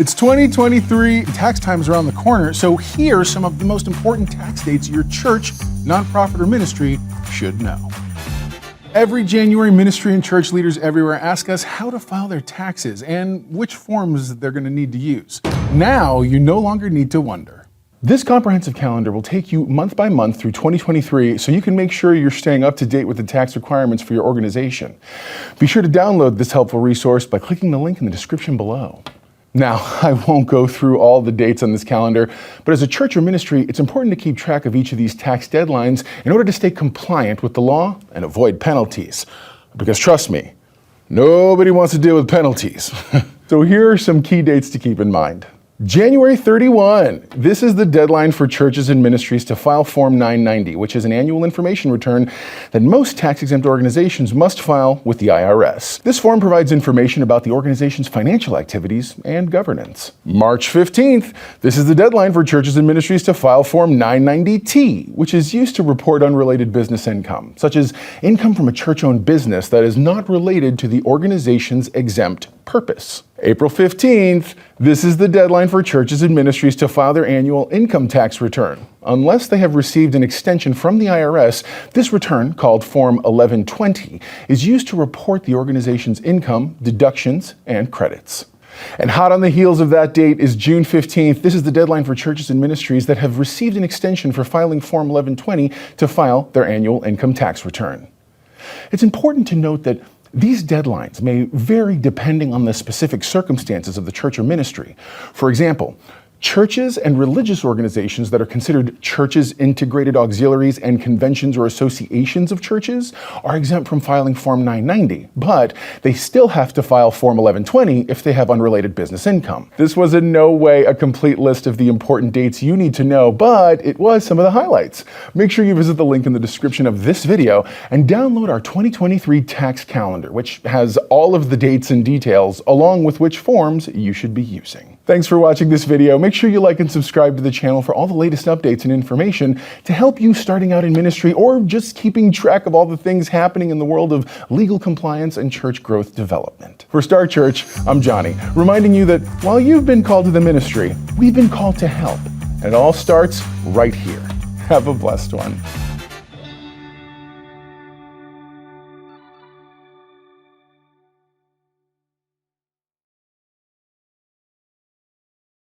It's 2023, tax time is around the corner, so here are some of the most important tax dates your church, nonprofit, or ministry should know. Every January, ministry and church leaders everywhere ask us how to file their taxes and which forms they're going to need to use. Now, you no longer need to wonder. This comprehensive calendar will take you month by month through 2023 so you can make sure you're staying up to date with the tax requirements for your organization. Be sure to download this helpful resource by clicking the link in the description below. Now, I won't go through all the dates on this calendar, but as a church or ministry, it's important to keep track of each of these tax deadlines in order to stay compliant with the law and avoid penalties. Because trust me, nobody wants to deal with penalties. So here are some key dates to keep in mind. January 31. This is the deadline for churches and ministries to file Form 990, which is an annual information return that most tax-exempt organizations must file with the IRS. This form provides information about the organization's financial activities and governance. March 15th. This is the deadline for churches and ministries to file Form 990T, which is used to report unrelated business income, such as income from a church-owned business that is not related to the organization's exempt purpose. April 15th, this is the deadline for churches and ministries to file their annual income tax return. Unless they have received an extension from the IRS, this return, called Form 1120, is used to report the organization's income, deductions, and credits. And hot on the heels of that date is June 15th. This is the deadline for churches and ministries that have received an extension for filing Form 1120 to file their annual income tax return. It's important to note that these deadlines may vary depending on the specific circumstances of the church or ministry. For example, churches and religious organizations that are considered churches, integrated auxiliaries, and conventions or associations of churches are exempt from filing Form 990, but they still have to file Form 1120 if they have unrelated business income. This was in no way a complete list of the important dates you need to know, but it was some of the highlights. Make sure you visit the link in the description of this video and download our 2023 tax calendar, which has all of the dates and details, along with which forms you should be using. Thanks for watching this video. Make sure you like and subscribe to the channel for all the latest updates and information to help you starting out in ministry or just keeping track of all the things happening in the world of legal compliance and church growth development. For StartCHURCH, I'm Johnny, reminding you that while you've been called to the ministry, we've been called to help. And it all starts right here. Have a blessed one.